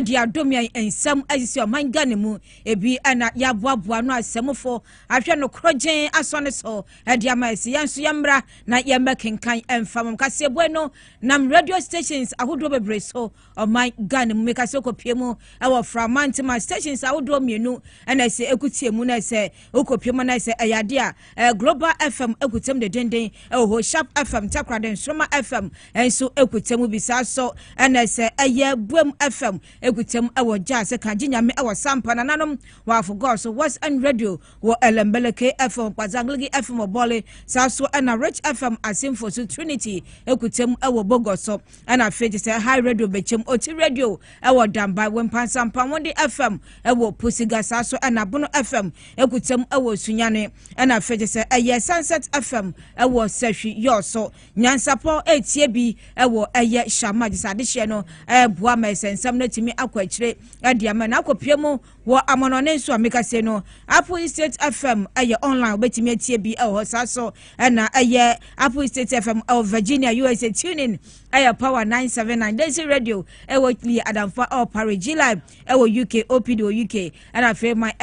di adomia ensam asisi oman Ghana mu ebi ana ya boaboa no asemfo ahwe no krogen asone so di amaisi yanso yamra na yemekenkan emfam kase bueno nam radio stations ahodo bebre so oman Ghana mu mekase kopie mu ewo framantima stations ahodo mienu ana se ekutie mu na se okopie mu na se ayade a Global FM ekutem de denden ewo Sharp FM Takraden Soma FM enso ekutem bisa so ana se aye Buem FM ekutem ewo jazz kanjinyame ewo sampa nanom wa forgot so West End Radio wo Elembeleke FM Kwazangligi FM obole saso ana Rich FM asimfo so Trinity ekutem ewo Bogoso ana feje se High Radio bechem Oti Radio ewo Damba Wempansampa Wonde FM ewo Pusiga saso ana Bono FM ekutem ewo Sunyane ana feje se aye Sunset FM ewo Sehwi Yoso Nyansapo etie bi ewo aye Shama disade no bua ma sensam na timi akwachire ade ama na akopiem wo amonone nso amekase no Apple State FM aye online obetimi atie bi ewo saso na aye Apple State FM of Virginia USA tuning aye Power 979 Daisy Radio ewo Clear Adamfa or Parigi Live ewo UK OPD UK and afi my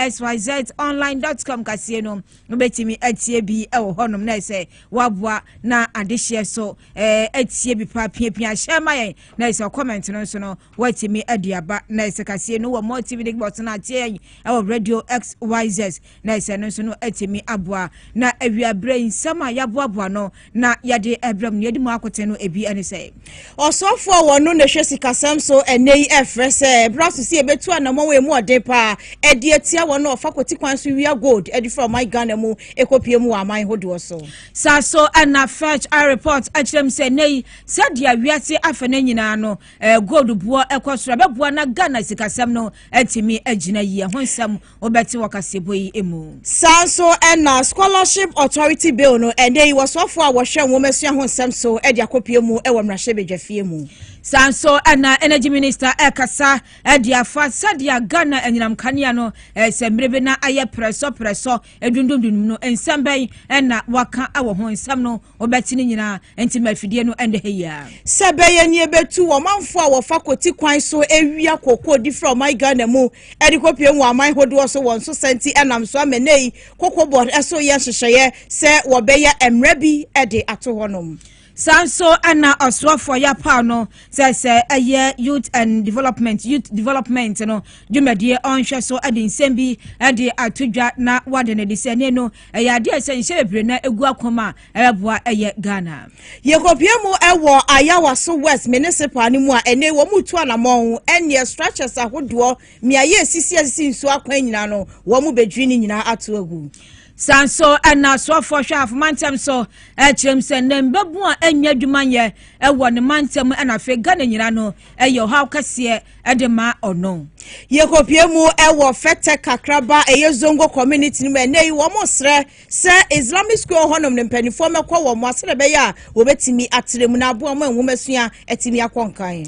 xyzonline.com kase no obetimi atie bi ewo honom na se wabua na adehye so atie bi pa pia shema yen na se comment no so no watimi adiaba na se kase no wo multi bot na tie ewo Radio XYZ na se no so no atimi aboa na awia brain sama yaboaboa no na yade ebram ne edimu akote no ebi ene se osofo wono na hwesi kasam so enei efrese braso si ebetu anamo we mu ode pa edi etia wono ofakoti kwan so wia gold edi from my Ghana mu ekopie mu aman hodo so saso ana fetch a report achrem se nei sadia wiase afene nyina no gold buo ekosoro beboa na Ghana sikasam no atimi agina yi honsam obeti wakasebo yi emu sanso na scholarship authority bill no enei wasofo a wo hwe nwomesua honsam so edi akopie mu ewo mrahye bedwafie mu sanso ana energy minister ekasa ediafa sadia Ghana enyinam kania no semrebe na aye preso edundundum no ensamben na waka awo ho nsam no obeti ni nyina entimafidie no ende heya sebeye ni ebetu wo manfo a wo fakoti kwan so ewia kokko di from my Ghana mu edikopie mu aman hodo so won so senti enam so amenei kokko board eso ye hyehyeye se wo beya emrabi ede ato honom sanso ana oswafo ya pa no se aye youth development no dwumadie onhwe so ade nsembi ade atodwa na wade ne disene no ya ade senhye bebre na egu akoma eboa aye Ghana yekopie mu ewo ayawa so West municipal ni mu a ene wo mutu anamon ene structures ahodo mi aye sisi nso akwan nyina no wo mu bedwi ni nyina ato agu sanso ana so for chef mantem so echrem se nembebu a anya dwumanye ewo ne mantem ana fe Ghana nyina no eyo haw kase edema ono yekopie mu ewo fete kakraba eyezongo community ni enei wo mo sre se Islamic school honom ne mpanifo mekọ wo mo asere be ya wo betimi atremu na abo mo enwumasua etimi akonkan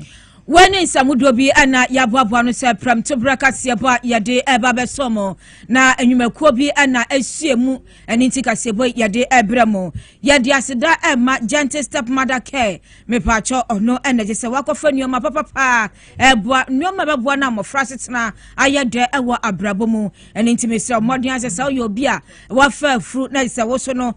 Wani samudo bi ana yaboaboa no se pram to brakase ba yade eba besomo na enwumakuo bi ana asiemu aninti kasebo yade ebramo yade aseda ema gentle step mother care me pacho ono energy se wakofa nuoma papa eboa nuoma beboa na mofra setena ayede ewo abrabomu aninti me se omodin asesa yo bi a wafa fru na se wo so no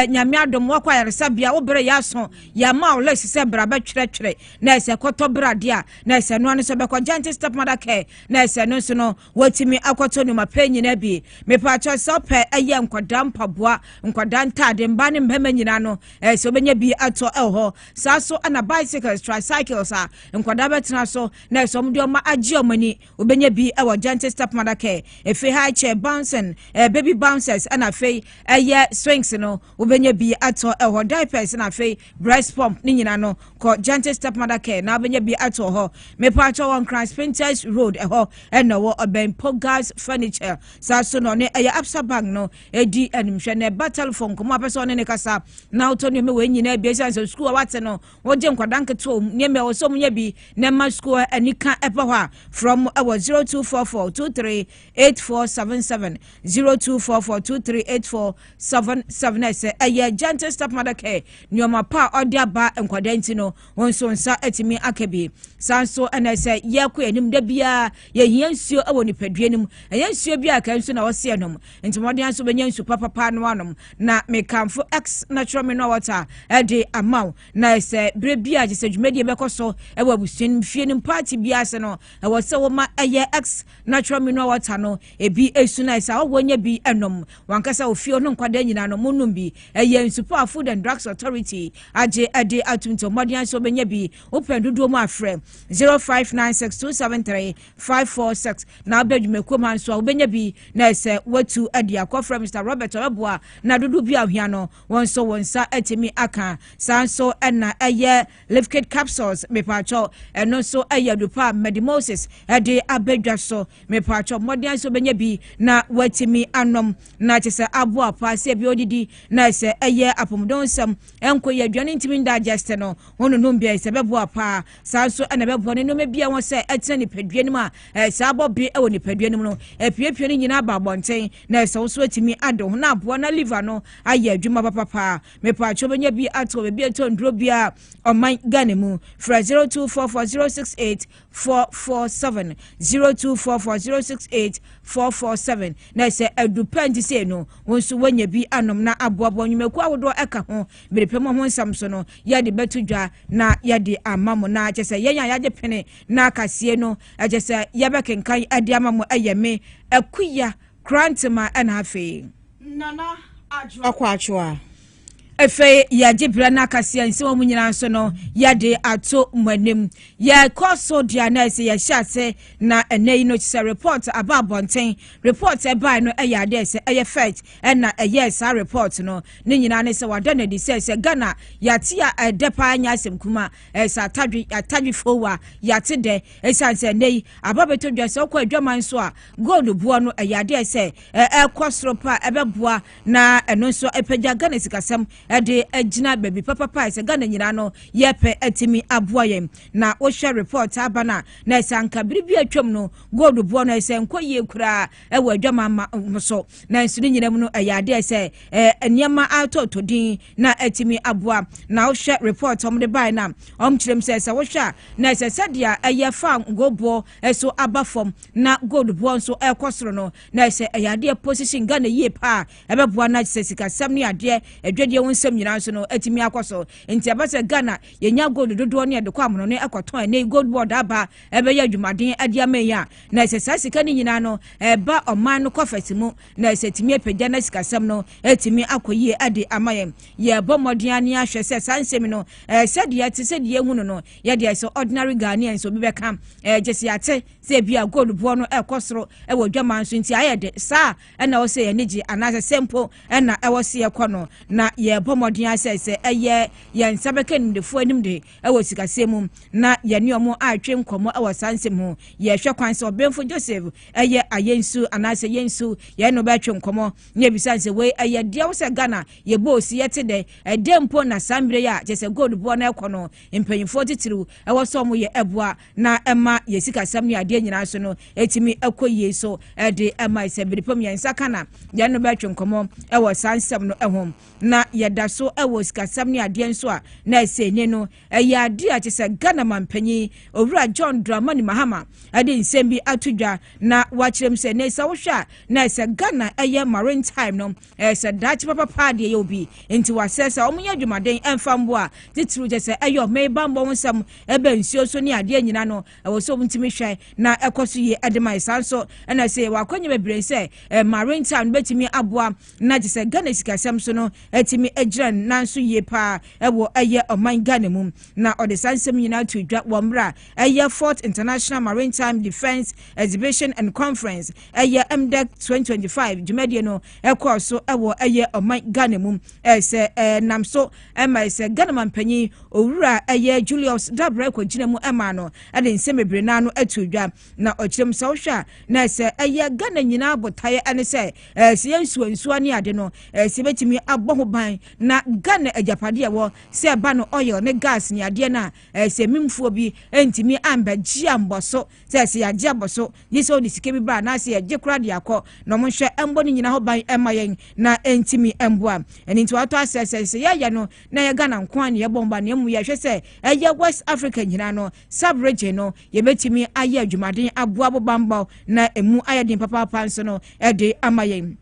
nyame adom wakwa yaresa bia wo bere yaso ya ma o lesi se bra ba twere na se koto brade na se no so be ko gentle step mother care na se no so no watimi akoto no mapanyi na bi me pa cho so pe eye nkoda mpaboa nkoda ntade mba ne mbema nyina no se obenya bi ato eho sa so ana bicycles tricycles a nkoda betena so na so mde oma agi omani obenya bi ewo gentle step mother care efe high chair bouncing baby bouncers ana fe eye swings no obenya bi ato eho diapers na fe breast pump ni nyina no ko gentle step mother care na obenya bi ato ho me pacho on Christ Printers Road eho eno wo oben Pogas Furniture sa so no ne eye Absa Bank no edi animhwe ne battle phone komo apeso ne kasa na auto ne me we nyina bi so school wate no wo je nkwadanke to ne me wo so munya bi ne ma school anika epe ho from 0244238477 0244238477 se eye gentle step mother care nyoma pa odi aba nkwadanti no won so nsa atimi akabi sanso ana se ye ko enim da bia ye hia nsuo ewo nipadua nim eya nsuo bia ka nsu na wo se enom ntimode anso benya nsu papa no anom na mekamfo x natural mineral water de amaw na se bre bia je se dwumadi bekoso ewo abusuan fie nim party bia se no ewo se wo ma eye x natural mineral water no ebi esu na se wo nya bi enom wankasa ofie no nkwada nyina no monum bi eye nsu pa food and drugs authority aje ade atumto modian so benya bi opendudo mu afrem 0596273546 na abadwumeko man so benya bi na se watu ade akofra Mr Robert Obeboa na dudu bi ahia no wonso wonsa atimi aka sanso na eye liquid capsules mepacho eno so eye dupa medimosis ade abadwa so mepacho modian so benya bi na watimi anom na chese abo apa se bi odidi na se eye apomdonsam enko ye aduane ntimi digest no wono no bia se bebo apa sanso na bebo ne no mebia won se etena ni padua nim a se abo bi e woni padua nim no epiepie ni nyina ba bonten na se wo so atimi ado na abo na liver no aye adwuma papa mepacho benya bi ato bi ato ndro bia oman ganemu fra 0244068447 0244068447 na se adupandi se no wonso wanya bi anom na aboabo nwumeku awodo eka ho berepem ho nsamso no yade betudwa na yade amamo na chese yenya yade pene na kasie no chese yabekenkan ade amamo ayeme akuya krantima ana afi nana ajwa kwa achwa efe ya jibra na kasia nse wo munyina nso no yade ato mwanem ya koso dia na ese ya hyase na enei no chise report aba bonten report e bai no e ya de ese e fact na e yes a report no ne nyina ne se wada na di se Ghana ya tia depa anya asem kuma ese atadwi fowa ya te de ese se nei aba beto dwa se okwa adwaman so a gold buo no e ya de ese e kosropa e beboa na eno nso epagya Ghana sikasem ade agina baby papa se Ghana nyina no yepe atimi aboyem na wo share report abana na sanka biribi atwam no gold bo no se nkoye kura e wadwama so na nsu nyina mu no ayade se eniema atotodin na atimi aboa na wo share report omde bai na omkirem se wo hwa na se sadia ayefa ngobo eso abafom na gold bo nso ekosoro no na se ayade position Ghana ye pa ebeboa na se sikasam ne ade adwade wo nyina so no atimi akoso enti abase Ghana yenya gold dodo ne de kwa amono ne akoton ne gold board aba ebe ya dwumaden ade ameya na ese sika ni nyina no eba oman no kofasimu na ese timi epagya na sikasam no atimi akoyie ade amayem ye bomodin ani ahwe se sansem no sede ti sede ehunu no ye de ese ordinary Ghanaian so bibeka jesi ate se bia gold bo no ekosoro e wadwaman so enti ayede sa na wo se ye niji anase sempo na e wo se ye kono na ye bomodin asese eye ye nsabeka nimdefo animde ewo sikasemu na ye ne omo atwe nkomo ewo sansem ho ye hwe kwan se obemfo Joseph eye ayensu anase yensu ye no ba atwe nkomo ne bisanse we eye de wo se Ghana ye bosi ye tede edempo na sambre ya jese gold bo na ekono empanyimfo titiru ewo so mo ye eboa na ema ye sikasam ne ade nyina so no etimi ekoye so de ema ise biripom ye nsakana ye no ba atwe nkomo ewo sansem no ehom na yeda so ewo sikasam ne ade nso a na ese ne no ya ade a chese Ghana mampanyi owura John Dramani Mahama ade nsem bi atudwa na wachirem se ne sa wohwa na ese Ghana eye maritime no ese dachi papa de ye obi enti wasesa omunya dwumaden emfambo a titru jese eyo mebambo wonsam ebe nsuo so ne ade nyina no ewo so ntimi hwe na ekoso ye ademai sanso na se wakonye bebre se maritime betimi aboa na jese Ghana sikasam so no etimi ejran nanso ye pa ewo eye oman Ghana mum na odesansem nyina tudwa womra eye 4th International Maritime Defense Exhibition and Conference eye MDEC 2025 jumedie no ekoso ewo eye oman Ghana mum ese namso ema ese Ghana mampanyi owura eye Julius Dabre ko gina mu ema no ade nsemebre na no atudwa na okirem sawhwa na ese eye Ghana nyina botaye ane se se yensu ansu ani ade no se betimi abɔ ho ban na Ghana ejapade wo se ba no oil ne gas ne ade na se mimfo bi entimi ambaji amboso se ya je aboso yiso ni sike bi bra na se je kura de akọ no mo hwe embo ni nyina ho ban emayen na entimi emboa eni nti wato asese ya no na ye Ghana nkwan ne ye bomba ne mu ye hwe se eye West Africa nyina no sub region no ye betimi aye adwumaden aboa bobamba na emu ayedin papa panso no ede amayen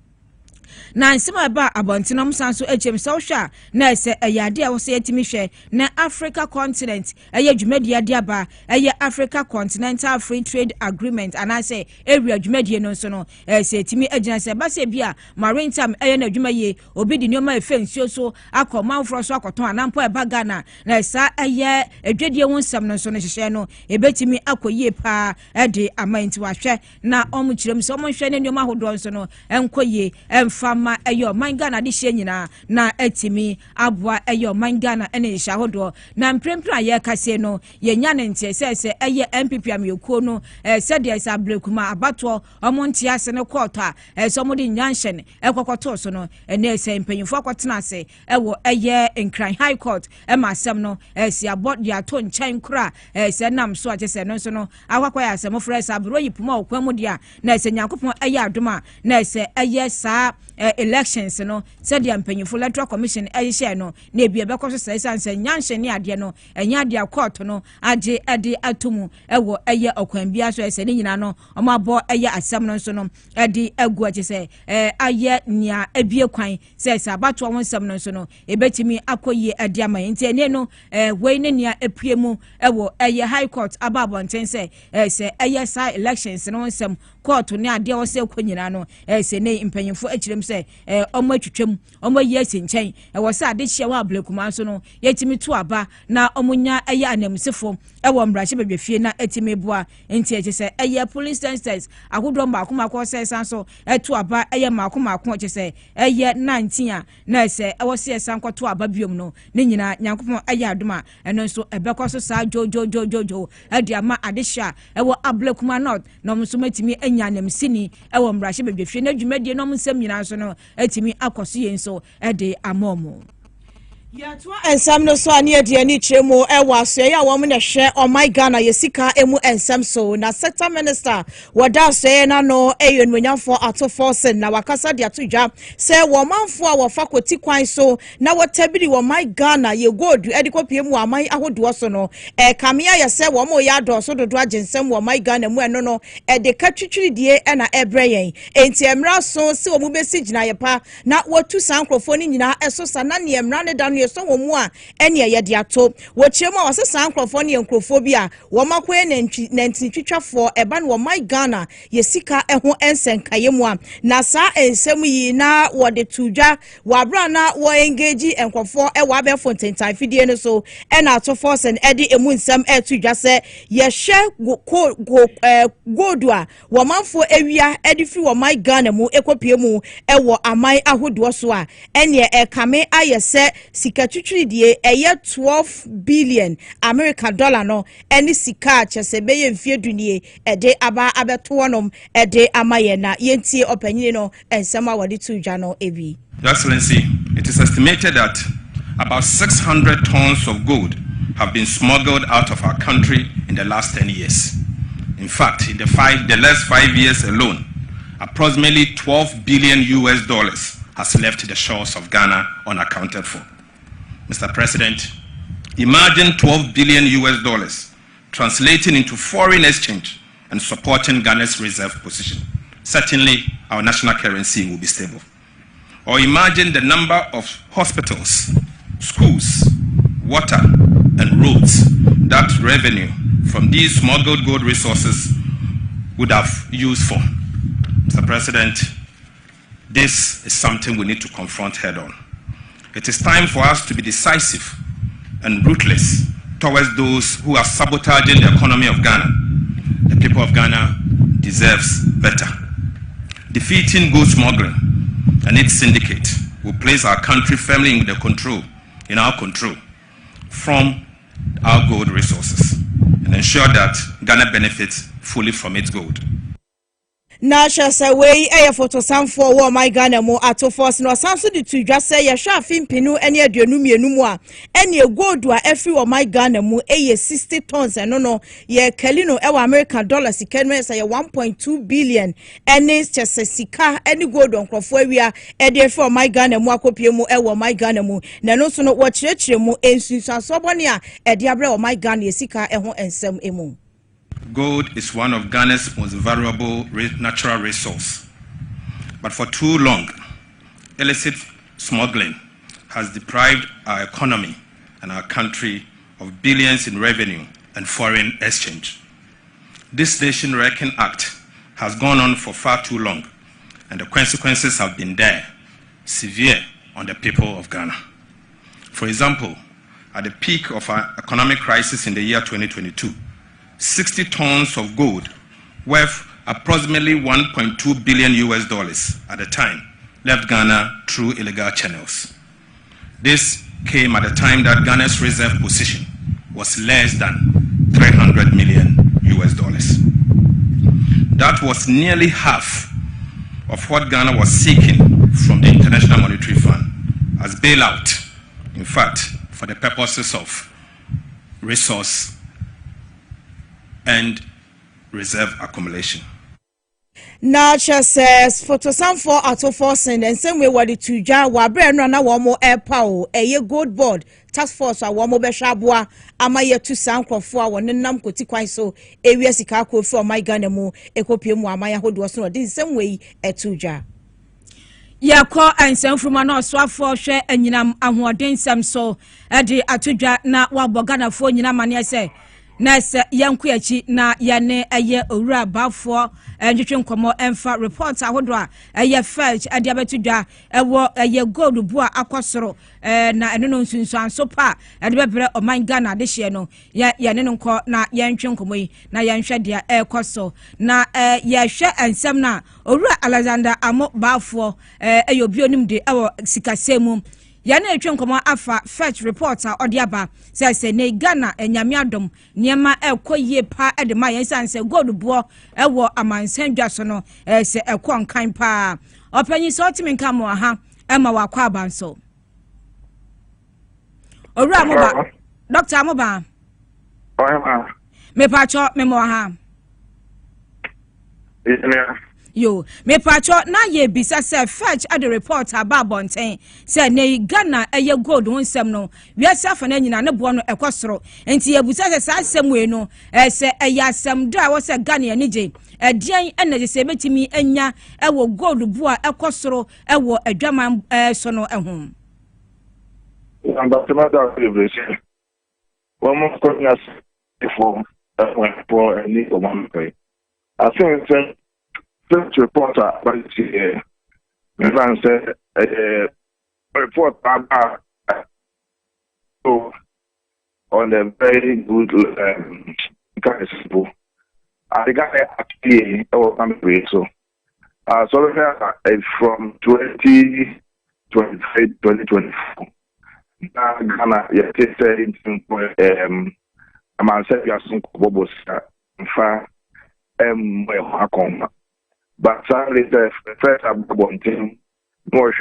na nsema ba abontinom sanso echem sawhwa na ese eyade a wo se yetimi hwe na Africa continent eye dwumadi ade aba eye Africa Continental Free Trade Agreement anase area dwumadi no nso no ese yetimi agina se ba se bia maritime eye na dwumaye obi di nyoma efe nsuo so akomanfro so akoton anampo eba Ghana na esa eye edwedie wonsam no nso no hyehye no ebetimi akoyie pa ede amanti wahwe na omukyerem so omonhwe ne nyoma hodo nso no enkoyie fama eyo mangana de hye nyina na etimi aboa eyo mangana ene hye ahodo na mprempra ye kase no ye nya ne ntie se eye MPP amyekuo no se de esa blekuma abato omonti ase ne court a so modi nyanhye ekokoto so no ene se mpanyimfo akotena ase ewo eye Nkran High Court ma asem no se abod de ato nchen kura se nam so atese no so no akwakwaya asem fresa abro yipuma okwamu dia na se nyankopon eye adoma na se eye saa elections no said the mpanyimfo electoral commission share no na ebia bekoso sanse nyanhye ne ade no enya ade court no age ade atomu ewo eye okwan bia so ese ne nyina no omabo eye asem no so no ade agu ache se aye nia ebie kwan se abato won nsem no so no ebetimi akoyi ade aman nti ene no we ne nia epuemu ewo eye high court ababonten se eye sa elections no nsem court ne ade wo se kwanyina no se ne mpanyimfo achirem se omo atwetwem omo yi asenchen wo se ade hye wa ablekuma so no yetimi to aba na omunya eye anamsefo wo mbrahye bedwefie na etimi boa enti eche se eye police instance agodom ba akoma ko se san so to aba eye makoma ko eche se eye 19 a na se wo se san ko to aba biom no ne nyina nyankopon eye adoma eno so ebekoso sa jojo ade ama ade hye wo ablekuma not no mso matimi anya anamsini wo mbrahye bedwefie na dwumadie no msem nyina so no etimi akoso yenso ede amomo Yatwa ensam no so ani ade ani kyeremu ewa asoye a wo na hwe o my Ghana yesika emu ensam so na sector minister wada asoye na no eyenwanyafo ato forcing na wakasa de atodwa se wo manfo a wo fakoti kwan so na wotabiri wo my Ghana ye gold edikopie mu aman ahodo so no kamea ye se wo mo ya do so dodo agensam wo my Ghana mu eno no de katwitwiridie na ebreyen enti emra so se wo mu besi gina ye pa na wotu sankrofo ni nyina eso sana ne emra ne da no so wo mu a ene ye de ato wo chiemu a wasesa nkrofo ne nkrofo bi a wo makoe nantitwitwafo eba no wo my Ghana ye sika eho ensenkaye mu a na sa ensem yi na wo de tudwa wo abra na wo engage enkrofo e wo abefo ntentan fidie no so ena ato force and edi emu nsem etudwa se ye hwe godu a wo manfo ewia edi fi wo my Ghana mu ekopie mu ewo amai ahodo so a ene kame ayese sikatwitwiridie eye 12 billion American dollar no eni sika chesebeye mfie dunie ede aba abeto nom ede amaye na yentie opanyine no ensema wade tudwa no ebi. Your Excellency, it is estimated that about 600 tons of gold have been smuggled out of our country in the last 10 years. In fact, in the last 5 years alone, approximately $12 billion has left the shores of Ghana unaccounted for. Mr. President, imagine $12 billion translating into foreign exchange and supporting Ghana's reserve position. Certainly, our national currency will be stable. Or imagine the number of hospitals, schools, water, and roads that revenue from these smuggled gold resources would have used for. Mr. President, this is something we need to confront head on. It is time for us to be decisive and ruthless towards those who are sabotaging the economy of Ghana. The people of Ghana deserves better. Defeating gold smuggling and its syndicate will place our country firmly in our control from our gold resources and ensure that Ghana benefits fully from its gold. na shasa we photo samfo wo my Ghana mo ato force no sanso de tu dwa say ye hwa afimpinu ene aduanu mienu mu a ene gold a every wo my Ghana mo 60 tons eno no ye kalino American dollars ikenwe say 1.2 billion ene chese sika ene gold onkrofo awia ede for my Ghana mo akopie mu my Ghana mo na no so no wo kirekire mu ensunsuaso bone a ede abre wo my Ghana sika eho ensem emu. Gold is one of Ghana's most valuable natural resource. But for too long, illicit smuggling has deprived our economy and our country of billions in revenue and foreign exchange. This Nation Reckoning Act has gone on for far too long, and the consequences have been there, severe on the people of Ghana. For example, at the peak of our economic crisis in the year 2022, 60 tons of gold worth approximately 1.2 billion US dollars at the time left Ghana through illegal channels. This came at a time that Ghana's reserve position was less than 300 million US dollars. That was nearly half of what Ghana was seeking from the International Monetary Fund as bailout, in fact, for the purposes of resource and reserve accumulation. Na says photo samfo ato force and same way what the tuja wa bre no na wo mo airpa o eye gold board task force a wo mo be hwaboa amaye tu sankrofo a won nam koti kwan so ewia sika ko for my Ghana mu ekopie mu amaya hodo so no the same way etuja yakọ ansanfruma na ọsọafọ hwe anyinam ahoɔden nsɛm so de atodwa na wabɔganafo nyina mane sɛ na sɛ yanku achi na yane eye owura bafo ndwetwe nkomo emfa report ahodo a eye fetch ade abetudwa ewo eye gold bu a akosoro na eno no nsunsuan so pa ade bebre oman Ghana de hye no yane no nko na yentwe nkomo yi na yenhwe de ekoso na yehwe ansem na owura Alexander Amo bafo eyobi onim de ewo sikasemu yana etwe nkomo afa fetch reporter odiaba say ne Ghana enyame adom niema ekoyie pa de ma yensan se gold buo ewo amansandwa so no se ekonkan pa opanyi so otimi nka mo ha ema wakwa abanso owura moba Dr. Amoba me pacho me mo ha yo me pacho na ye bisa se fetch at the report about bonten say ne Ghana eye gold wonsem no wiase afa na nyina ne bo no ekosoro enti ye busa se asem we no se eye asem do a wo se Ghana ani je edian ene se betimi anya ewo gold bu a ekosoro ewo adwaman so no ehum amba tema da celebration one more course for any of one pay I think First reporter, but the said report about on the very good kind of people. I got actually so from 2023 2024. Now Ghana I'm saying you are some bobos but sadly, the first one thing, more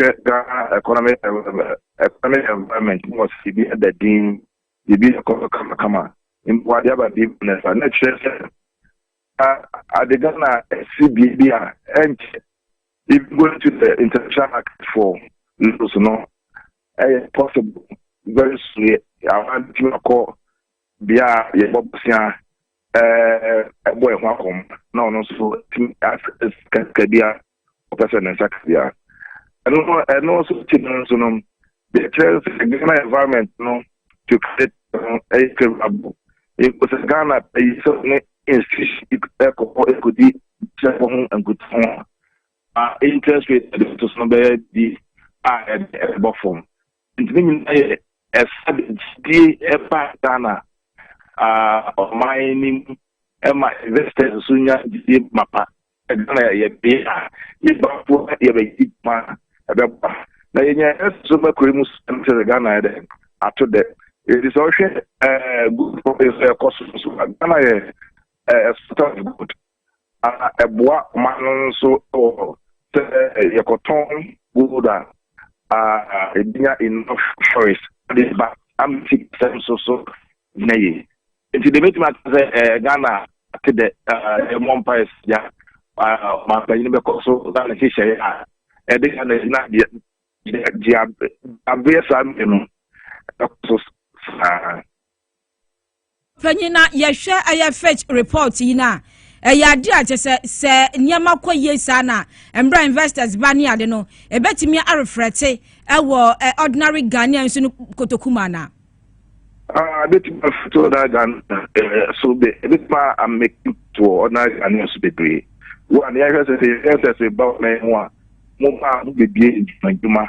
economic environment was to be at the dean, the be a come in whatever business. And let's say, I did not CBD and if going to the international market for no possible very soon. I want to call Bia Yabobsia. Boy, welcome. No, so Kabia, person and Sakabia. I don't know, and also the environment, to create a favorable. It was a Ghana, a certain institution, it could be and good form. Interest rate to somebody the form. It means a sudden Ghana. Mining my investors sunya di mapa Ghana ye be ye ba po ye be ma abeba na ye so ma kremus enter Ghana de ato de it is also good for the cost so Ghana ye good ɛboa ɔman no nso sɛ yɛkɔtɔn gold a ɛdinya enough choice de ba amti sɛm so na yɛ nti de bɛtumi ate sɛ Ghana ate dɛ ɛmɔ mpaes ya mampanyin bɛkɔ so Ghana hyehyɛeɛ a ɛde Ghana gyina deɛ abɛyɛ saa mmenu ɛkɔ so saa panyina yɛhwɛ ɛyɛ fetch report yi na ɛyɛ ade a kyɛ sɛ nneɛma kɔ yie saa na mbra investors ba ne ade no ɛbɛtumi arefrɛte ɛwɔ ordinary Ghanaian nso no kotokuma na bɛtumi afito da Ghana so bɛtumi ameki to ordinary Ghanaian so bebree wo ne yɛhwɛ sɛ ba na ho a mo ma bebie adwuma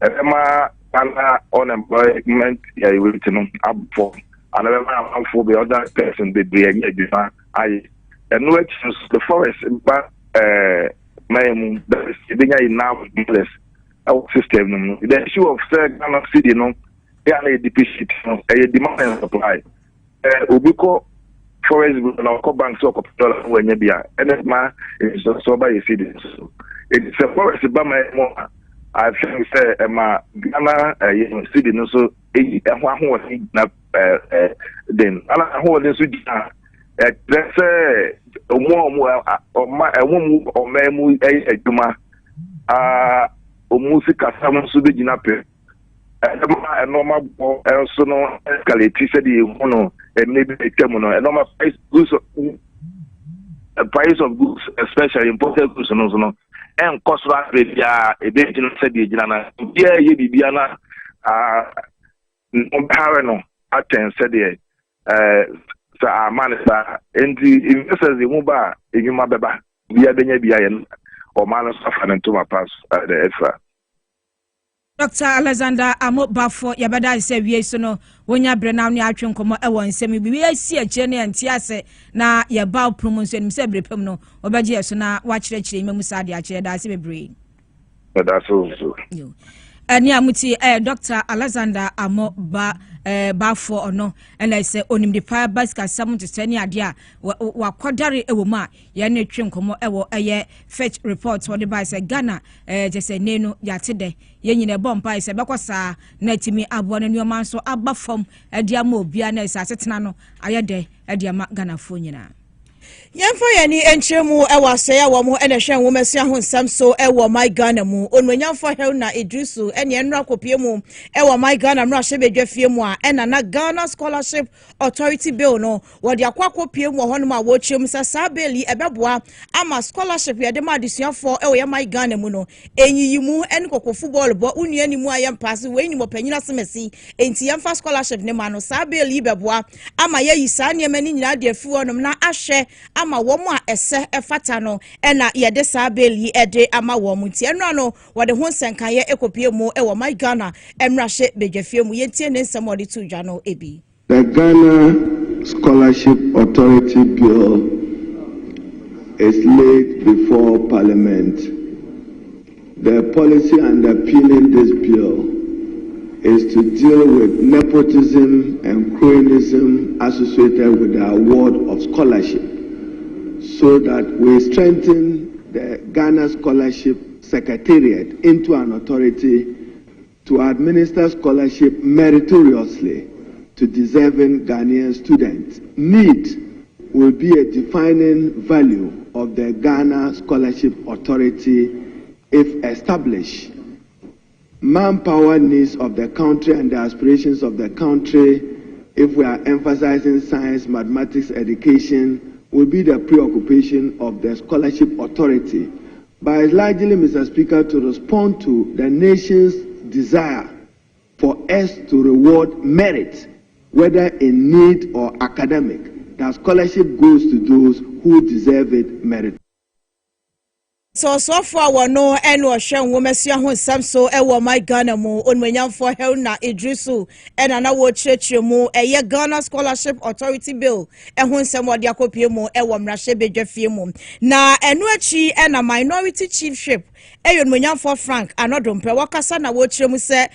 ɛbɛma Ghana unemployment rate no abɔ anabɛma amfo be other person bebree any adwuma aye no actions the forest ba maemu that is the enough business our system no the issue of Ghana city no they are deficit no demand and supply obi ko forest no ko bank so ko dollar wanya bia ma is so by city so it's a forest ba maemu I think say ma Ghana city no so ho na then ala ho le so dia let's say omo adwuma omu sika sam so be gina pe normal so no escalate said the no maybe etemu no normal price of goods especially imported goods no and cost rate ya e be gina said the gina na ye bibia na no attend said so manisa enti investors the muba enyuma beba bia benya bia yen o man suffer into my pass the extra Dr. Alexander Amobafo yabada se wie so no wonya bre na no atwe nkomo e won nsem bi we asi akyire ne antiase na ye ba promo nso nim se brepem no obaje yeso na wa kyerɛkyerɛ imemu sade akyerɛ da se bebre that's also ani amuti Dr. Alexander Amoba bafo ono ena se onimdi pa basika samu tsani ade a wakodare ewo ma ye na twe nkomo ewo eye fetch report wo de ba se Ghana jese nenu yate de ye nyine bompa se bekosa na timi abo na nyoma nso abafom ade ama obia na se asetena no ayede ade ama Ghana fo nyina Yemfa yani enchemu ewa seya wa mu ene hwen wo masia ho nsam so ewa my Ghana mu onwanyamfa hew na Idrisu ene enra kopie mu ewa my Ghana mra hye fie mu a ena na Ghana Scholarship Authority Bill no wo de akwa kopie mu ho no ma wo chem sa beli ebeboa ama scholarship ye de ma desuafo ewa ya my Ghana mu no enyiyi mu ene kokko football bo unu ani mu ayem pass we ni mo panyina semesi enti yemfa scholarship ne ma no sa beli beboa ama ye yi sa ne mani nyina de afi wo no na ahwe ama womo a ese efata no ena yede sa beli ede ama womo nti enra no wode ho nsenkaye ekopie mu e wo my Ghana emra hye bedwafie mu yentie ne nsem wode tu dwa no ebi The Ghana Scholarship Authority Bill is laid before Parliament. The policy underpinning this bill is to deal with nepotism and cronyism associated with the award of scholarship, so that we strengthen the Ghana Scholarship Secretariat into an authority to administer scholarship meritoriously to deserving Ghanaian students. Need will be a defining value of the Ghana Scholarship Authority if established. Manpower needs of the country and the aspirations of the country, if we are emphasizing science, mathematics, education, will be the preoccupation of the Scholarship Authority. But it's largely, Mr. Speaker, to respond to the nation's desire for us to reward merit, whether in need or academic. That scholarship goes to those who deserve it merit. So far we know and we share womesia ho nsam so e wo my Ghana mu onwenyamfo Helna Idrisu and ana wo church mu eye Ghana Scholarship Authority Bill e ho nsam wode akopie mu e wo mrahye bedwafie mu na eno achi e na minority chiefship eyo onwenyamfo Frank anodompe wakasa na wo chire mu se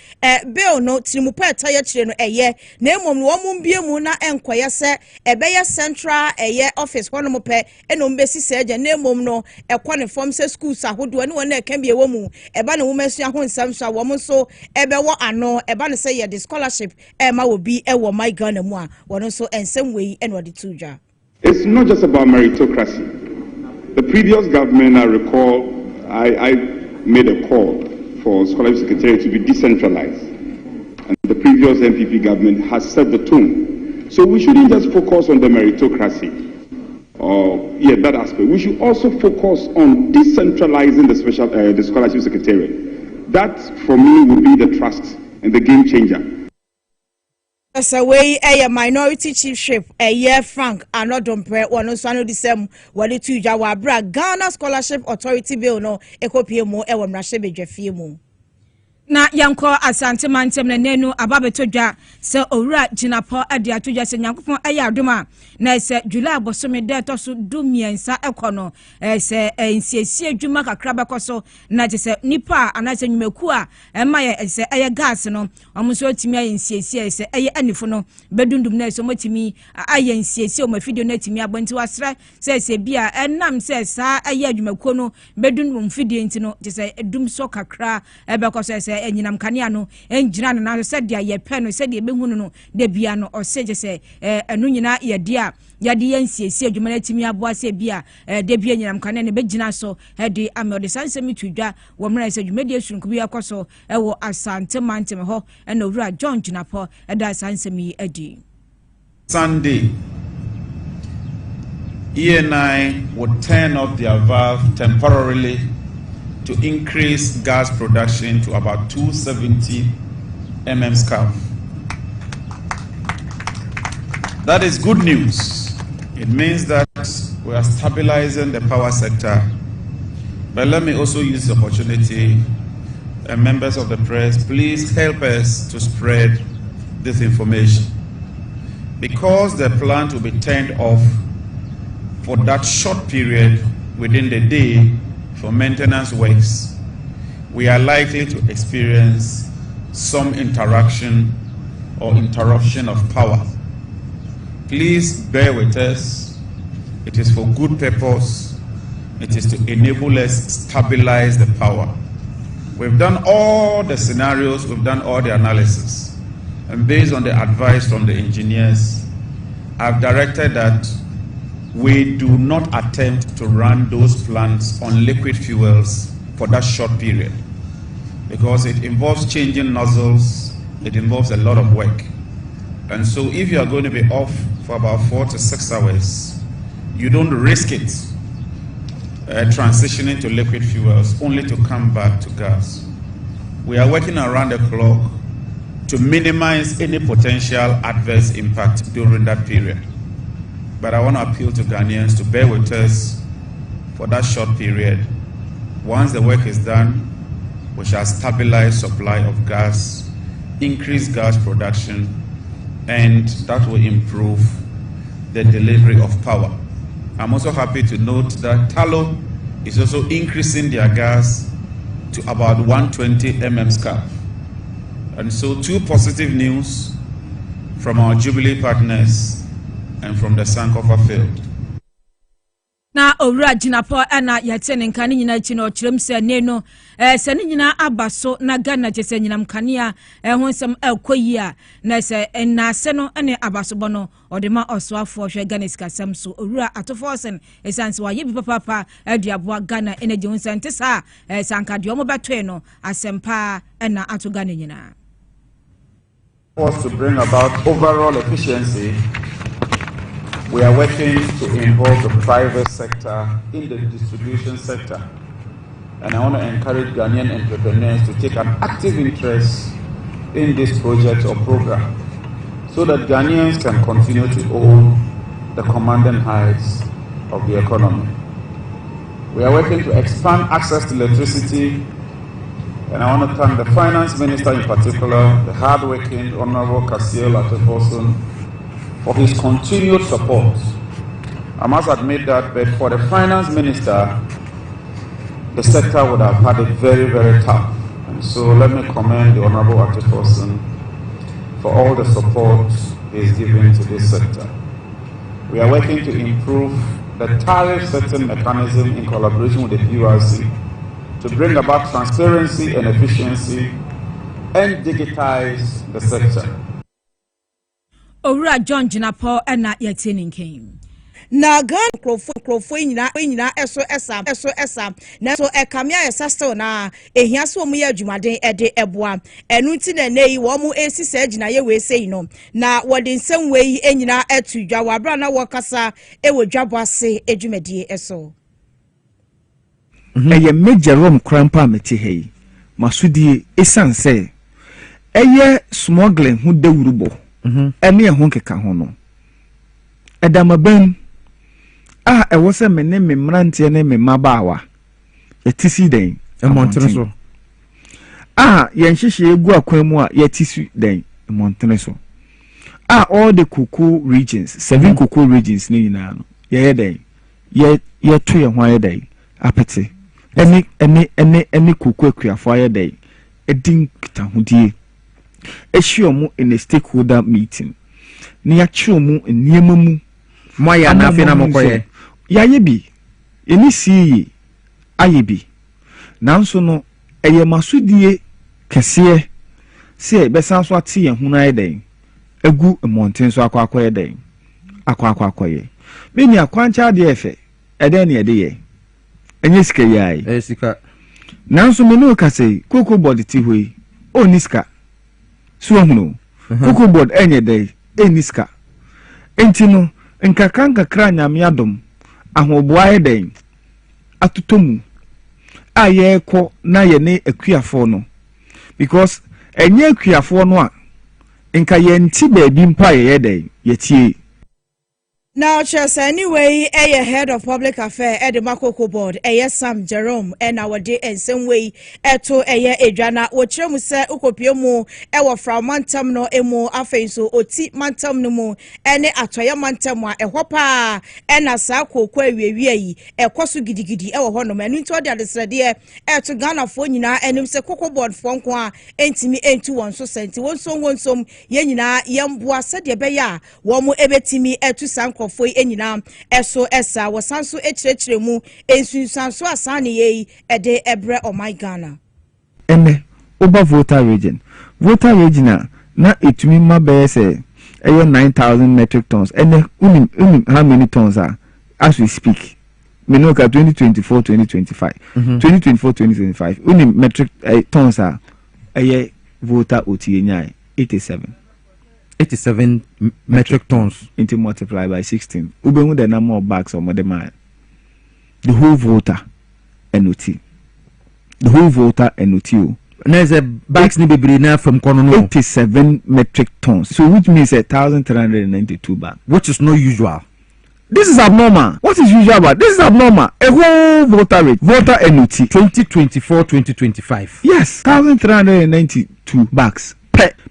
bill no trimupa etaya chire no eye na emom no wo mbie mu na enkoye se ebeye central eye office hono mo pe eno mbesi se eje na emom no ekwane form se schools ahodo ne wona eka bie wo mu eba na wo masua ho nsam so wo mo so ebe wo ano eba ne se ye the scholarship ma wo bi e wo my Ghana mu a wono so ensem wei eno de tuja. It's not just about meritocracy. The previous government, I recall, I made a call for Scholarship Secretariat to be decentralized. And the previous MPP government has set the tone. So we shouldn't just focus on the meritocracy or that aspect. We should also focus on decentralizing the Scholarship Secretariat. That, for me, would be the trust and the game changer. So we a minority chiefship Frank anodompe wono so ano disem wale tuja wa bra Ghana Scholarship Authority Bill no ekopie mu e wo mrahye bedwafie mu. Na yanko asante mantem na nenu ababetodwa se owura ginapo ade atodwa se nyankopon aya adoma na se July bosome de to so dumiensa ekono se nsiesie adwuma kakra bekoso na je se nipa anase nwumaku a emaye se eye gas no omuso otimi aye nsiesie se eye anifo no bedundum na so motimi aye nsiesie o mafidio na timi abonti wasra se bia enam se sa eye adwumaku no bedundum fidie ntino je se edum so kakra bekoso se enyinam kanea no enjina na se dia ye pe no se dia behunu no de bia no o se je se enu nyina ye dia ya de yansiesie adwuma na timi aboa se bia de bia enyinam kanea ne begina so de amode sansemi tudwa wo mra se adwuma de asunku bi akoso wo asante mantem ho na owura John Jinapo da sansemi adi. Sunday, ENI would turn off their valve temporarily to increase gas production to about 270 MMscf. That is good news. It means that we are stabilizing the power sector. But let me also use the opportunity, members of the press, please help us to spread this information. Because the plant will be turned off for that short period within the day for maintenance works, we are likely to experience some interaction or interruption of power. Please bear with us. It is for good purpose. It is to enable us stabilize the power. We've done all the scenarios, we've done all the analysis. And based on the advice from the engineers, I've directed that we do not attempt to run those plants on liquid fuels for that short period because it involves changing nozzles, it involves a lot of work. And so if you are going to be off for about 4 to 6 hours, you don't risk it transitioning to liquid fuels only to come back to gas. We are working around the clock to minimize any potential adverse impact during that period. But I want to appeal to Ghanaians to bear with us for that short period. Once the work is done, we shall stabilize supply of gas, increase gas production, and that will improve the delivery of power. I'm also happy to note that Talo is also increasing their gas to about 120 MMscf. And so 2 positive news from our Jubilee partners and from the Sankofa field. Na owura Jinapo na yatene nkane nyina chi no kirem se ne no se ne nyina abaso na Ghana je se nyinam kane a ho nsem akoyi a na se na se no ne abaso bono odema osoafo hwe Ghana sikasam so owura atofosen esanse wa ye bi papa aduaboa Ghana energy unsente sa sankade omo beto no asempa na ato Ghana nyina. Was to bring about overall efficiency. We are working to involve the private sector in the distribution sector. And I want to encourage Ghanaian entrepreneurs to take an active interest in this project or program so that Ghanaians can continue to own the commanding heights of the economy. We are working to expand access to electricity, and I want to thank the Finance Minister in particular, the hard-working Honorable Kasiel Atefosun, for his continued support. I must admit that, but for the Finance Minister, the sector would have had it very, very tough. And so let me commend the Honorable Atefosun for all the support he is giving to this sector. We are working to improve the tariff setting mechanism in collaboration with the PURC to bring about transparency and efficiency and digitize the sector. Owura John Jinapo ena yetinin king. Na gan krofo nyina eso esa na so ekamia esastel na ehia so mu ya adwumaden ede eboa enu nti na nei wo mu esisa agina ye we sei no na wode nsem we enyina atudwa wabra na wokasa ewodwabo ase adwumadie eso eye major room crampa meti hei masudie esanse eye smuggling hu dawurubo ene ehon keka ho no edamabam ewo se me ne me mrantie ne me mabawa etisi den emontene so yen hihye egu akwan mu a yetisi den emontene so all the cocoa regions 7 cocoa regions ni nyina no ye den ye to ye hwan ye den apete any cocoa akuafo ye den edin kitahudie ehiomu in a stakeholder meeting ni ya chiomu niemamu moya na afena mokoye yaye bi eni siye ayebi nanso no eye masudie kese se besan so ate ye hunu ayeden egu monten so akwakoye den akwakoye me ni akwancha de efe eden ne ede ye enye sika yayi sika nanso me no kase cocoa board ti hoi oniska so hunu cocoa board enye de eniska entino nkakranka kra nyamiadom ahoboa eden atutomu aye ko na ye ne akuafo no because enye akuafo no a nka ye nti ba bi mpa ye den yetie. Now, just anyway, head of public affairs at the Makoko board, Sam Jerome, and our day and same way, to Adriana, which you say, Ukopiomo, from Mantam no emo, afenso, or tea Mantam no more, and Atoya Mantamwa, a whopper, and a sako, we a cosu giddy, our honor, and into the other idea, to Ghana Fonina, and him say Coco board Fonqua, and to me, and to one so sent, one some, Yenina, Yambua, said ya beya, one more ebetimi, to Sanko. For enyina eso esa wasanso echirechire mu ensunsanso asane ye ede ebre o my Ghana ene oba voter region na etumi mabe se 9,000 metric tons ene unim how many tons are as we speak menoka 2024-2025 2024-2025 unim metric tons are voter otienya 87 metric tons into multiply by 16. Ubemu the number of bags of the man. The whole voter NOT. The whole voter NOT. There's a bags ni be from Konono. 87 metric tons. So which means 1,392 bags. Which is not usual. This is abnormal. What is usual about? This is abnormal. A whole voter rate. Voter NOT. 2024-2025. Yes. 1,392 bags.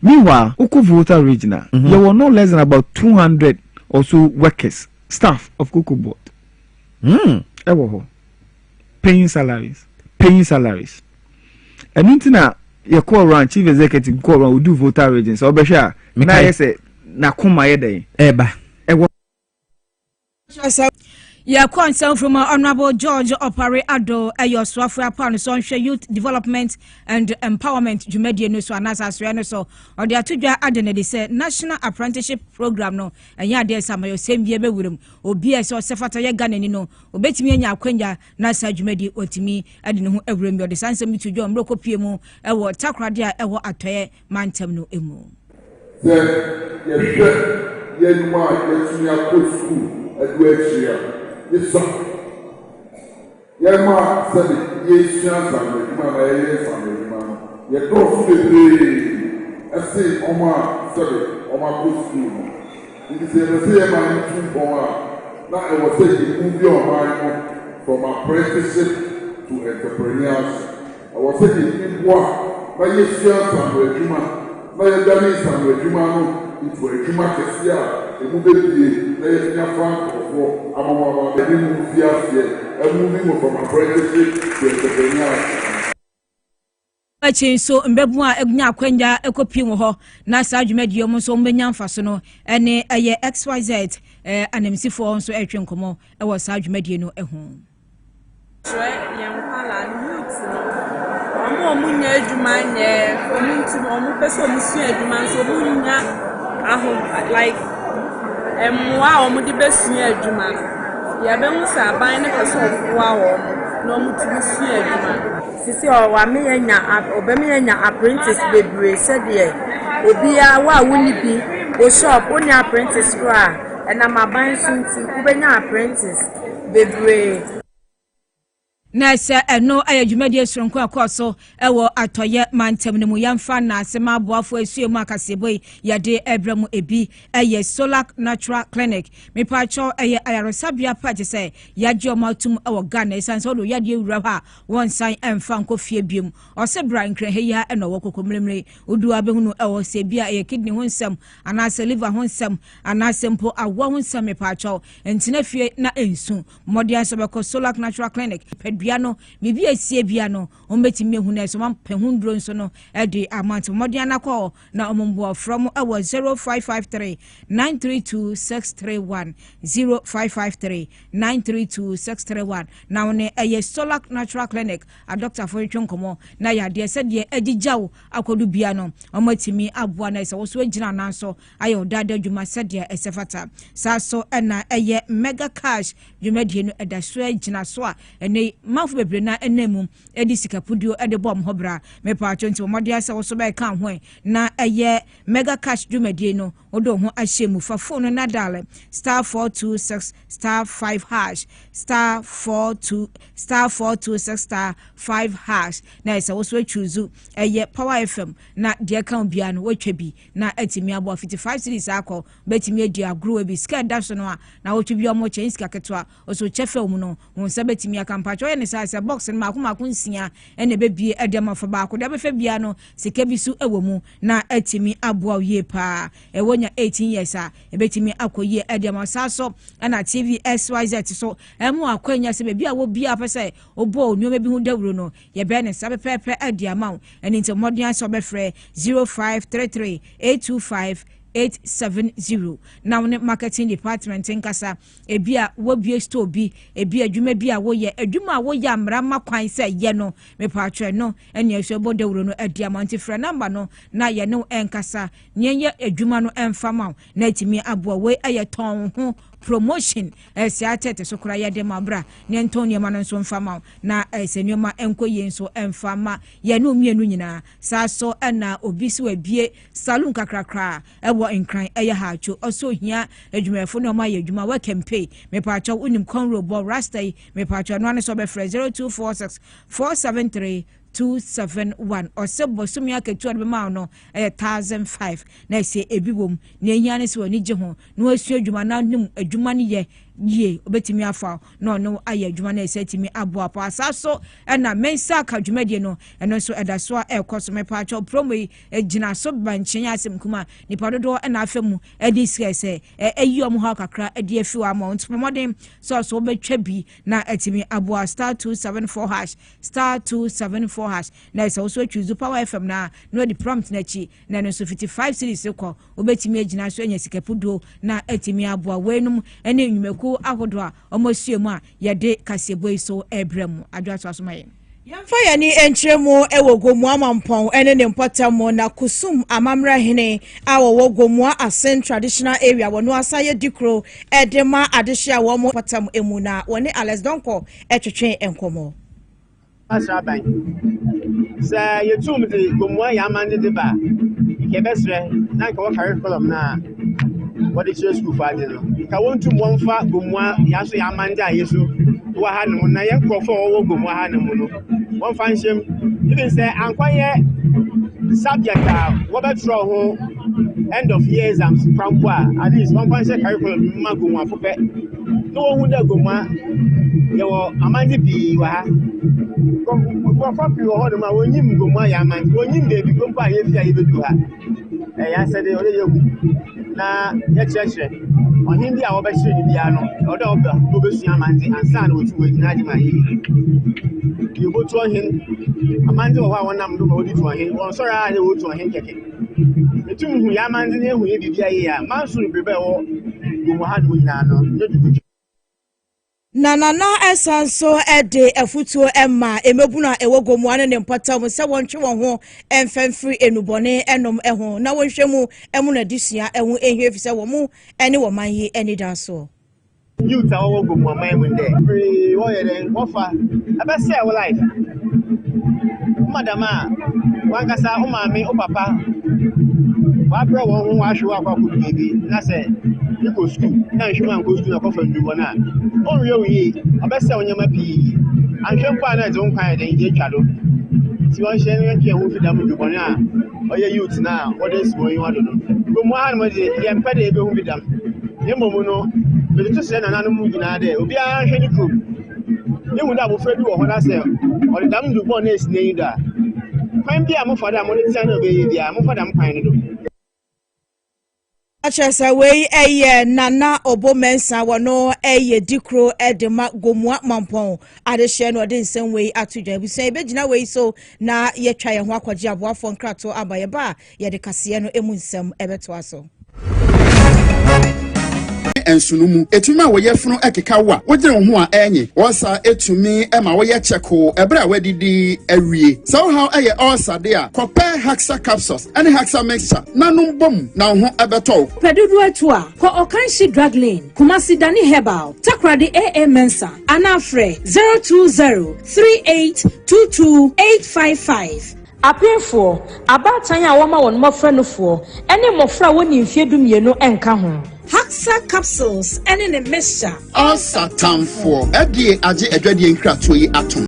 Meanwhile, Uku voter regional, there were no less than about 200 or so workers, staff of Cocoa board. Paying salaries. And until you call around chief executive, call around, we do voter regions. So, Besha, now I say, Nakuma Ede, Eba. Yeah, concern from Honorable George Opare Ado, your software upon social youth development and empowerment. Jumedia no so anasa so or the atuja adene they say national apprenticeship program no and ya there some your same year with him or BS or Sefata Yagan no or betty me and ya quenya nasa Jumedi otimi adin who every me or the sans me to John Roko Piemo ewo takradia ewo atoye mantem no emu. Yes, Yama said, yes, chance, you don't feel I say, Oma said, Oma good school. It is a say, my 2 now I was taking movie on my from apprenticeship to entrepreneurship. I was saying, in what, by your sales and regiment, by your dummies and regiment, into a regiment this year, the movie, they are frank for our moving from apprenticeship to entrepreneurship. Achi so mbebu a egnya akwanja ekopi wo ho na sa adwumadi yo so mbenya mfaso no ene eye XYZ anemsifo so etwe nkomo e wo sa adwumadi no ehu so yankala youth no omo nya adwuma nye omunti omo peso omusu adwuma so omunya aho like emwa omo de besu adwuma ya be hu sa ban ne peso ofuwa wo no omuti besu adwuma sisi wa me nya obemenya apprentice bebre said ye obia wa wuni bi o shop oni apprentice kra na maban sunti ubenya apprentice bebre na se eno ayadwumadi esronko akoso ewo atoye mantem ne mu yamfa na asema aboafo asuemu akaseboi yade ebremu ebi eye solar natural clinic me pacho eye ayaresabia paje se yaje omatum ewo Ghana esanse odo yade ewura ha won san emfa nkofie biem ose bra nkre heya eno wo kokomlemre odu abehunu ewo sebia eye kidney honsem anase liver honsem anase mpo awo honsem me pacho entina fie na ensu modian sobeko solar natural clinic biano bibi esie biano ombetimi ehu na so man pehundro nso no e de amount modian akọ na omombo from awo 0553 932 631 0553 932 631 na one eye solar natural clinic a doctor for twenkomo na ya de se de agijawo akodu biano omatimi aboa na se wo so agina nanso ayo dada dwuma se de esefata sa so na eye mega cash dwumadie no edaso agina so a ene mafu bebre na enemu edi sikapudio ede bom hobra me pa chonti modia se wo so be kan ho na eye mega cash dwumadie no odo ho ahyemu fa phone na dale *426 *5# *426 *5# na se wo so choose eye Power FM na de kan bia no watwa bi na atimi abo 55 series akọ betimi edi agro bi ska daso no a na watwa bi omo chen ska ketwa oso chefe mu no won sa betimi akampacho ye ne sa box ma ko nsia ene be bie edema fa ba ko de be fa bia no sika bi su ewo mu na atimi abo ye pa e wonya 18 years a e betimi akoye edema sa so na TV XYZ so emu akwanya se be bia wo bia pa se obo onyo bi hu dawuro no ye be ne sa be pepe ediama ene nti modern so be frɛ 0533 825 870 now ne marketing department nkasa ebia wo bie store bi ebia adwuma bi a wo ye adwuma wo ya mra makwan se ye no me paatwe no ene aso boda wuro no adiamanti frɛ number no na ye no enkasa nyenye adwuma no emfama na timi aboa we ayeton ho promotion siatete so kura yade mabra ne Antonio manso mfama na senoma enkoye nso emfama ye no mienu nyina sa so na obisi wa bie salon kakrakra ewo enkran eye hacho oso hia adwumafo no ma ye adwuma wa campaign me paacho unim conro bo rastai me paacho no ane so be 0246 473 271 or sebo sumi aketu adbe ma no 1005 na se ebiwom na ehia ne se woni gye ho na wasu adwuma na nim adwuma ne ye obetimi afa no aye adwuma na esetimi abo apo asaso na mensa ka adwumadie no eno so edaso a ekoso me paacho promo egina so banchen asem kuma nipa dodo na afemu edi skese eyom ha kakra edi afiwa ma ntpo modem so betwa bi na etimi abo *274# *274# na so choose Power FM na no di prompt na chi na no so 55 series ko obetimi egina so enya sikapudo na etimi abo wenum ene nwumeku ahodo omosuemu a yede kaseboi so ebrem adwato asomaye yamfa yani entremu ewogomu amampon ene ne mpotamo na kusum amamra hene awo gomu asen traditional area wono asaye dikro edema adehia wo mo potam emu na woni Alex Donko etwetwe enkomo asraban sa yetum de gomu ya mande de ba ikebesre na nka wo curriculum na what is your school father no ka won tum won fa gomwa ya so ya manja yesu wa ha no na ye krofo wo gomwa ha no no won fa nsem even say ankwanye subject wo be tro ho end of year exams krampo at least won fa say curriculum ma gomwa fope no who that go ma you were amandi bi wa go for you hold ma when you go ma ya man when you baby go pa ye fi be do ha ya said they already na ya church on him dia oba shi ni bia no oda oba go be su amandi ansa na otu we na di ma yi you go to him amandi wa wonam do ma odi to him won sorry a wo to him keke etum hu ya amandi na hu ye bibia ye ya manso ni bebe wo go mo hanu na no Nana esanso ede efutuo emma emebuna ewogomu ane ne mpatam se wontwe won ho emfemfiri enubone enom eho na wonhwemu emu na disua ehu ehwe fi se wo mu ene wo manyi eni daso you ta wogomu aman mu de free wo yere wo fa abese wo life madama wankasa o mami o papa wa bro won ho wa hwe akwa kudu bibi na se you go school na hwe go school na ko fa ndu na o rie oyi abese onyama pi anhwempa na je nkwan de je twado ti won hye ne twe ho fidam ndu bone a oye youth na what is going on go mo han mo je ye mpa de be ho fidam ye momu no be to se na nanu mu gina de obi a hwe ni kro ye hu da bo fra bi wo ho na se o de dam ndu bone esi ne da kwan bi a mo fada mo de tsan na be ye bia mo fada mpan no Achesa wei eye nana obo mensa wono eye dikro edema gomua mampon adehye no de nsem wei atudwa bi se begina wei so na ye twa ye ho akwaje aboafo nkrato abaye ba ye de kase no emu nsem ebeto aso ensunumu etumi a woye funu ekeka wa wogire ho a enye wosa etumi ema woye cheko ebre a wadidi awie so how eye osa de a compare haxa capsules and haxa mixture nanum bom na ho ebeto pedudu etu a ko okanshi drug lane kumasi dani herbal takrade aa mensa anafre 02038228855 apefo abatan a woma won mofra no fo ene mofra woni mfie mienu enka ho Haxa capsules and in a mixture. All Satan for Eddie Aji Edwadi and Kratui Atom.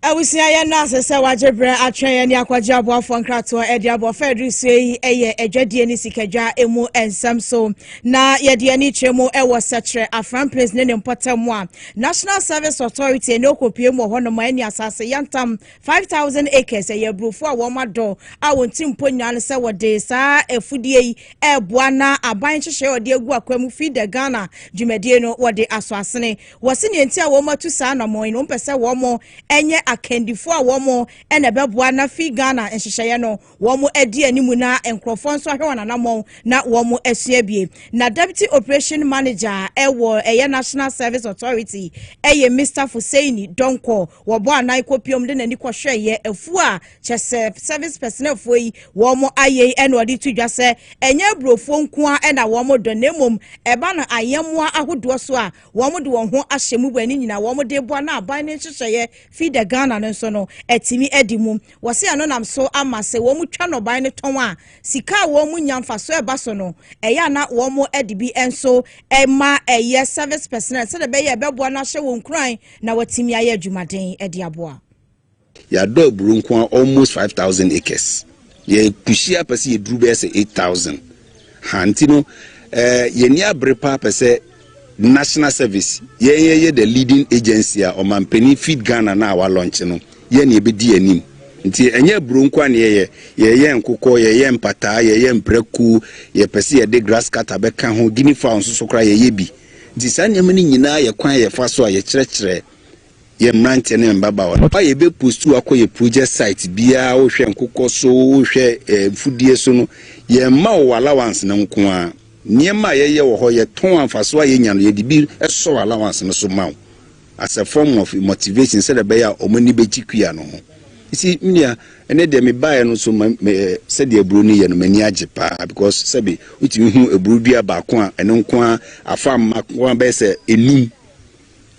Awusia ya na asese wajebre atwen ni akwaje aboafo nkrato edi abo fedri sei eye edwadie ni sikadwa emu ensam so na yede ni chemu ewo setre afran place ne mpotam a National Service Authority ne okopie mu ho no ma ni asase yantam 5000 acres eye brofo a wo mado a wonti mponya ne se wode saa efudie yi eboa na aban hyehye wode egu akwam fi de Ghana dwumadie no wode aso asene wosene enti a wo matu saa na mo no mpese wo mo enye akendifo a womo ene beboa na fi Ghana enhyehye no womo edi animu na enkrofo nso ahwe wananamo na womo asuabie na Deputy Operation Manager ewo eye National Service Authority eye Mr. Fuseini Donko wobo anan kopiom de nani kohwe ye afu a chese service personnel fo yi womo aye ene odi tudwase enye brofo nko a na womo donemom eba na ayemwa ahodo so a womo de won ho ahyemu bani nyina womo de boa na aban ne hyehye fi de Ghana no so no etimi edimu wose ano nam so amase wo mu twa no ban ne ton a sika wo mu nyamfa so eba so no eya na wo mu edibi enso ema eye service personnel se de be ye beboa na hye wo nkran na watimi aye adwumaden edi aboa ya do burunko almost 5000 acres ye kushia pese ye duru be se 8000 hanti no ye ni abrepa pese National Service ye the leading agency a omampeni feed Ghana na wa launch no ye na ebedi anim nti enye bronko na ye nkokọ ye mpata ye mpreku ye pese ye de grass cutter be ka ho guinea fowl so kra ye bi nti sanyem ni nyina ye kwan ye fa so a ye kyerɛkyerɛ ye mrante ne mbaba wa ye be postu akoye project site bia wo hwɛ nkokɔ so wo hwɛ fudie so no ye ma wo allowance na nko a niema ye wo ho ye ton amfaso a ye nya no ye dibi eso allowance no so ma as a form of motivation said be ya omani be tikua no ho isi mnia ene de me bae no so said the ebru ni ye no mani ajepa because sabi utimi hu ebru dua ba ko a ene nko a afa ma ko be se enum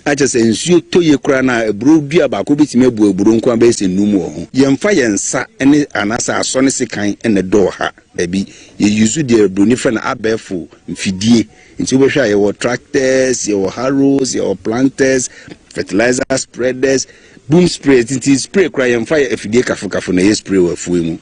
acha se nsuo toye kura na eburo dua ba ko bitime ebu eburo nko ba ese num wo ho yemfa yensa ene anasa asone sekan ene do ha ebi ye use the broni friend abefo mfidie nti wo hwa ye wo tractors ye wo harrows ye wo planters fertilizer spreaders boom spray nti spray kura yemfa ye afidie kafo na ye spray wa fuemu.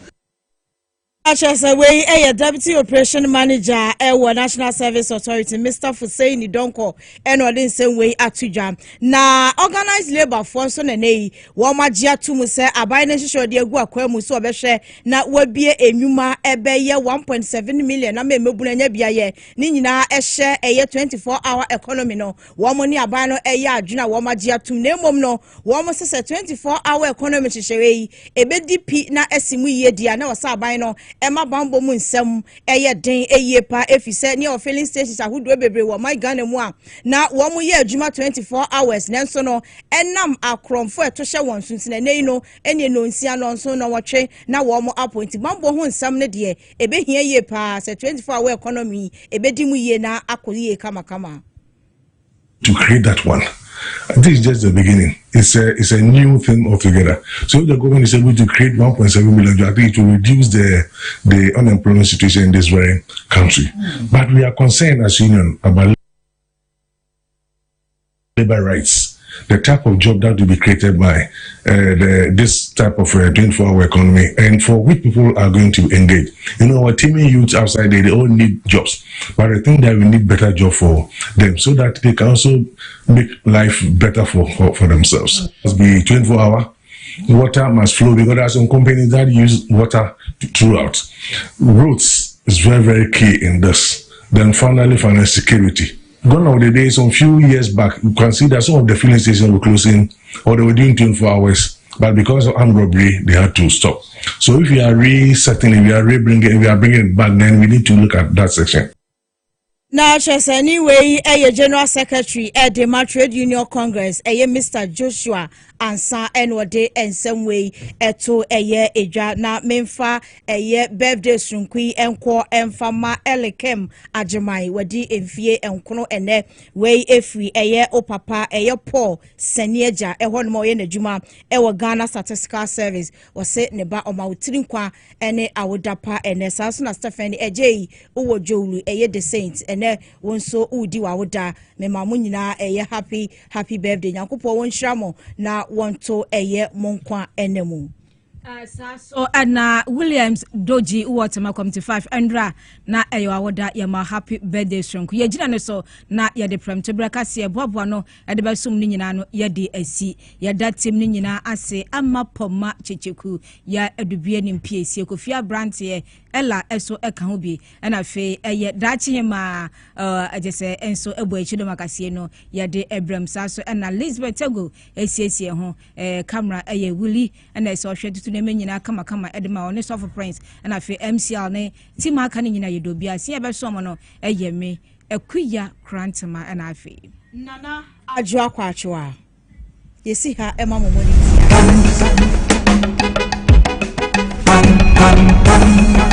Achasa wey Deputy Operation Manager National Service Authority Mr. Fusaini Donko the same way atujam na organized labor force na nei wo magia tumu se abai na hihyo de agu akwam so obehwe na wabie enwuma ebeye 1.7 million na memebu na nya biaye ni nyina ehye 24-hour economy no wo mo ni abai no adwuna wo magia tum na emom no wo mo sese 24-hour economy hihyewe ebedi pi na asimu ye dia na wasa abai no Emma Bambo Munsem, den pa efise near filling stations ahodo bebre wo my Ghana mu na wo mo ye adwuma 24 hours nanso no enam akromfo etoshe won sunsun nei no ene no nsia no nso no wotwe na wo mo appoint Bambo ho nsam ne de ebehia ye pa se 24-hour economy ebedi mu ye na akoliye kama to create that one. This is just the beginning. It's a new thing altogether. So if the government is able to create 1.7 million, I think it will reduce the unemployment situation in this very country. But we are concerned as union about labor rights. The type of job that will be created by this type of 24-hour economy, and for which people are going to engage. You know, our teaming youth outside there, they all need jobs, but I think that we need better job for them so that they can also make life better for themselves. It must be 24-hour. Water must flow because there are some companies that use water throughout. Roads is very, very key in this. Then finally, financial security. Gone are the days, some few years back, you can see that some of the filling stations were closing or they were doing 24 hours, but because of armed robbery, they had to stop. So if we are bringing it back, then we need to look at that section. Now, anyway, General Secretary at the Trade Union Congress, Mr. Joshua Ansa Enwade and some way eto eja na memfa birthday sunkui enko enfama elekem ajemai wadi emfie enkono ene we efri opapa Paul Senieja ehon mo ye nadwuma Ghana Statistical Service wose ne ba omawtiri kwa ene awodapa ene saso na Stephen ejei uwo jowlu the Saints ene wonso udi wawoda memamu nyina happy birthday nyankopɔ won hyramo na wonto monkwa enemu. So and Williams Doji Uwatama Committee 5 Andra na awoda yama happy birthday strong. Ye jina no so na ye de prem to braka se bobo no e de basum ni nyina no ye de asi ye datim ni nyina ase ama poma checheku ya adubie ni mpie sie Kofia Brant ye ela eso eka ho bi na fe ye dachi ma agese enso ebo echi do makase no ye de Abraham Saso na Elizabeth Tego esiesie ho camera ye Willy na eso hwe na menyina kama edema one soft prince na fe MCL ne team aka ne nyina yedobia se ebeso no me akuya krantama na afe nana aju akwaachwa yesi ha ema momoni tia